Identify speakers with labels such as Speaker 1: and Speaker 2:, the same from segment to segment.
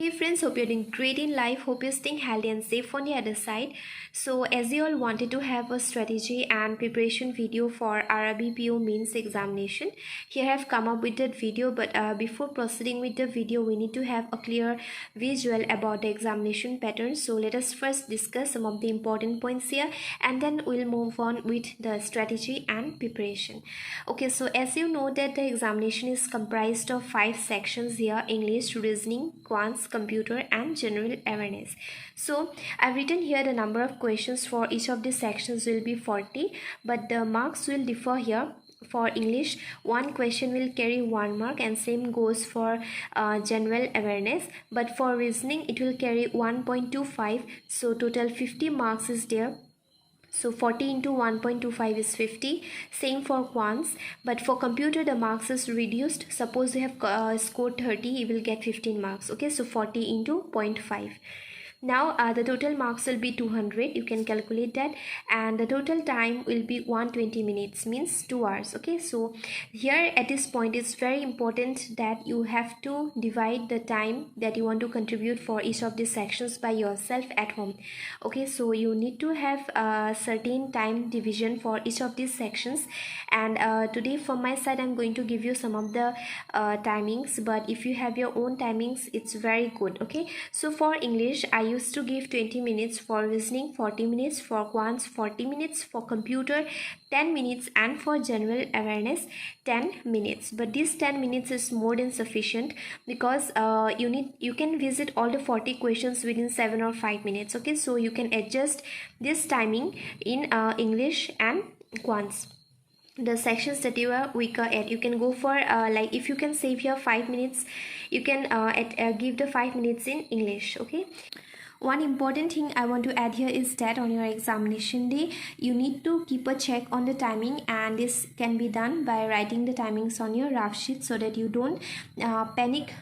Speaker 1: Hey friends, hope you're doing great in life. Hope you're staying healthy and safe on the other side. So as you all wanted to have a strategy and preparation video for RRBPO means examination, here I have come up with that video. But before proceeding with the video, we need to have a clear visual about the examination pattern. So let us first discuss some of the important points here, and then we'll move on with the strategy and preparation. Okay, so as you know that the examination is comprised of 5 sections here: English, reasoning, quants, computer and general awareness. So I've written here the number of questions for each of the sections will be 40, but the marks will differ here. For English, one question will carry 1 mark, and same goes for general awareness. But for reasoning, it will carry 1.25, so total 50 marks is there. So 40 into 1.25 is 50. Same for quants. But for computer, the marks is reduced. Suppose you have scored 30, you will get 15 marks. Okay, so 40 into 0.5. Now the total marks will be 200. You can calculate that, and the total time will be 120 minutes, means 2 hours. Okay, so here at this point it's very important that you have to divide the time that you want to contribute for each of these sections by yourself at home. Okay, so you need to have a certain time division for each of these sections, and today from my side I'm going to give you some of the timings, but if you have your own timings it's very good. Okay, so for English I used to give 20 minutes, for reasoning 40 minutes, for quants 40 minutes, for computer 10 minutes, and for general awareness 10 minutes. But this 10 minutes is more than sufficient, because you can visit all the 40 questions within 7 or 5 minutes. Okay, so you can adjust this timing in English and quants. The sections that you are weaker at, you can go for like, if you can save here 5 minutes, you can give the 5 minutes in English. Okay, one important thing I want to add here is that on your examination day, you need to keep a check on the timing, and this can be done by writing the timings on your rough sheet so that you don't panic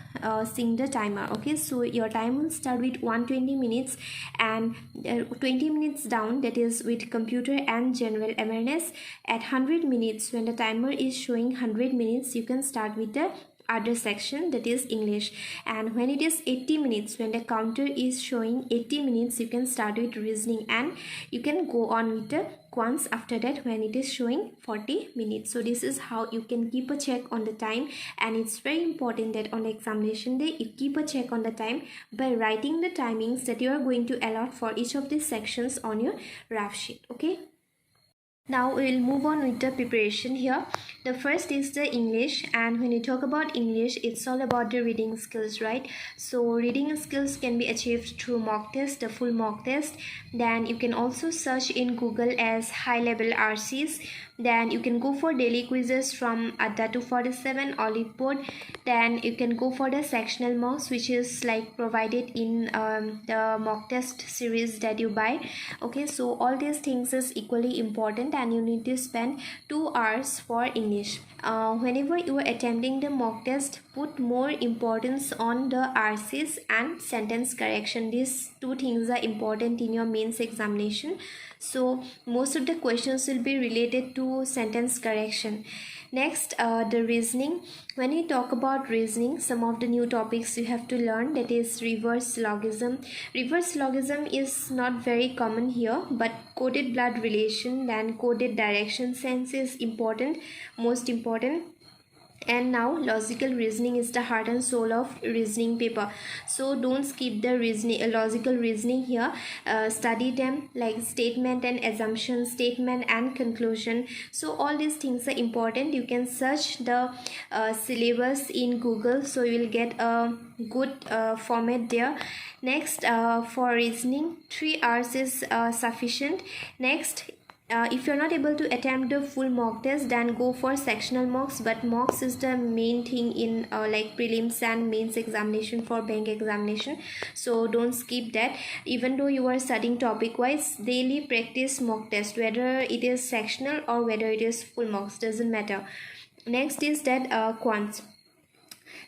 Speaker 1: seeing the timer. Okay, so your time will start with 120 minutes, and 20 minutes down, that is with computer and general awareness. At 100 minutes, when the timer is showing 100 minutes, you can start with the other section, that is English. And when it is 80 minutes, when the counter is showing 80 minutes, you can start with reasoning, and you can go on with the quants after that when it is showing 40 minutes. So this is how you can keep a check on the time, and it's very important that on the examination day you keep a check on the time by writing the timings that you are going to allot for each of these sections on your rough sheet. Okay, now we will move on with the preparation here. The first is the English, and when you talk about English, it's all about the reading skills, right? So reading skills can be achieved through mock test, the full mock test. Then you can also search in Google as high level RCs. Then you can go for daily quizzes from Adda 247 or Leapboard. Then you can go for the sectional mocks, which is like provided in the mock test series that you buy. Okay, so all these things is equally important, and you need to spend 2 hours for English. Whenever you are attempting the mock test, put more importance on the RCs and sentence correction. These two things are important in your mains examination. So most of the questions will be related to sentence correction. Next, the reasoning. When you talk about reasoning, some of the new topics you have to learn, that is reverse syllogism. Reverse syllogism is not very common here, but coded blood relation, then coded direction sense is important, most important. And now logical reasoning is the heart and soul of reasoning paper, so don't skip the reasoning, logical reasoning here. Study them like statement and assumption, statement and conclusion. So all these things are important. You can search the syllabus in Google, so you will get a good format there. Next, for reasoning, 3 hours is sufficient. Next, if you're not able to attempt the full mock test, then go for sectional mocks. But mocks is the main thing in like prelims and mains examination for bank examination, so don't skip that. Even though you are studying topic wise, daily practice mock test, whether it is sectional or whether it is full mocks, doesn't matter. Next is that quants.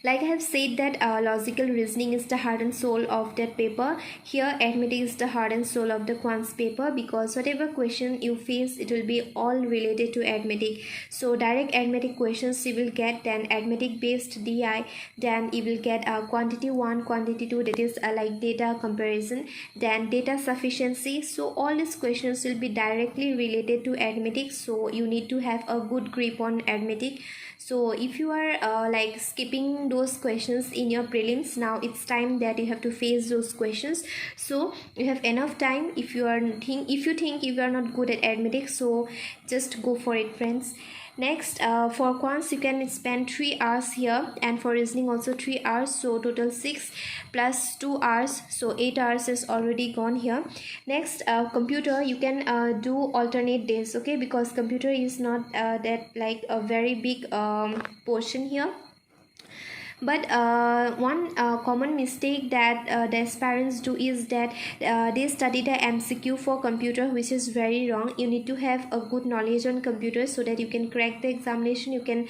Speaker 1: Like I have said that logical reasoning is the heart and soul of that paper. Here arithmetic is the heart and soul of the quants paper, because whatever question you face, it will be all related to arithmetic. So direct arithmetic questions you will get, then arithmetic based DI, then you will get quantity 1, quantity 2, that is like data comparison, then data sufficiency. So all these questions will be directly related to arithmetic, so you need to have a good grip on arithmetic. So if you are like skipping those questions in your prelims, now it's time that you have to face those questions. So you have enough time. If you think you are not good at arithmetic, so just go for it, friends. Next, for quants you can spend 3 hours here, and for reasoning also 3 hours, so total 6 plus 2 hours, so 8 hours is already gone here. Next, computer you can do alternate days, okay, because computer is not that like a very big portion here. But one common mistake that the aspirants do is that they study the MCQ for computer, which is very wrong. You need to have a good knowledge on computer so that you can crack the examination, you can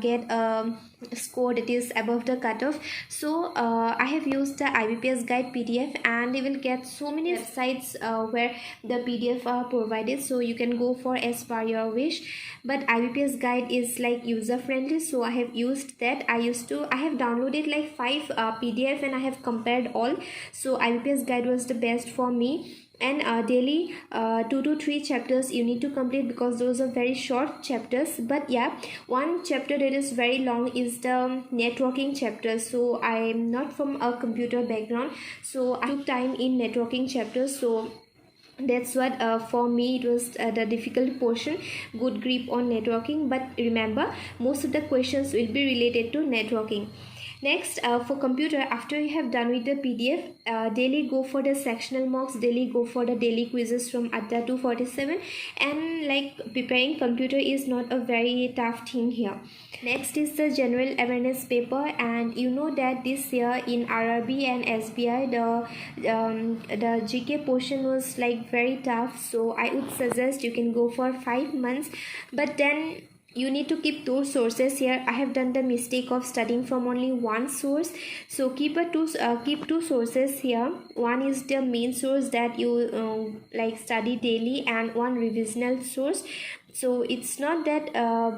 Speaker 1: get a score that is above the cutoff. So I have used the IBPS guide PDF, and you will get so many websites where the PDF are provided, so you can go for as per your wish. But IBPS guide is like user friendly, so I have used that. I have downloaded like 5 PDF and I have compared all, so IBPS guide was the best for me. And daily 2 to 3 chapters you need to complete, because those are very short chapters. But yeah, one chapter that is very long is the networking chapter. So I am not from a computer background, so I took time in networking chapters, so that's what for me it was the difficult portion, good grip on networking. But remember, most of the questions will be related to networking. Next, for computer, after you have done with the PDF, daily go for the sectional mocks, daily go for the daily quizzes from Adda 247, and like preparing computer is not a very tough thing here. Next is the general awareness paper, and you know that this year in RRB and SBI the GK portion was like very tough, so I would suggest you can go for 5 months. But then you need to keep two sources here. I have done the mistake of studying from only one source, so keep two sources here. One is the main source that you like study daily, and one revisional source. So it's not that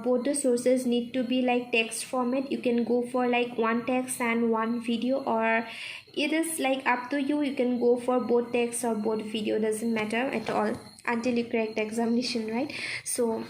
Speaker 1: both the sources need to be like text format. You can go for like one text and one video, or it is like up to you. You can go for both text or both video, doesn't matter at all until you crack the examination, right? So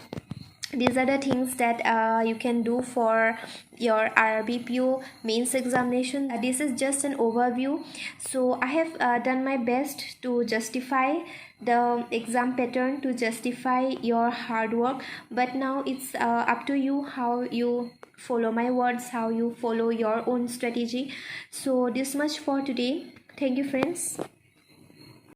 Speaker 1: these are the things that you can do for your RRBPO mains examination. This is just an overview, so I have done my best to justify the exam pattern, to justify your hard work. But now it's up to you how you follow my words, how you follow your own strategy. So this much for today. Thank you, friends.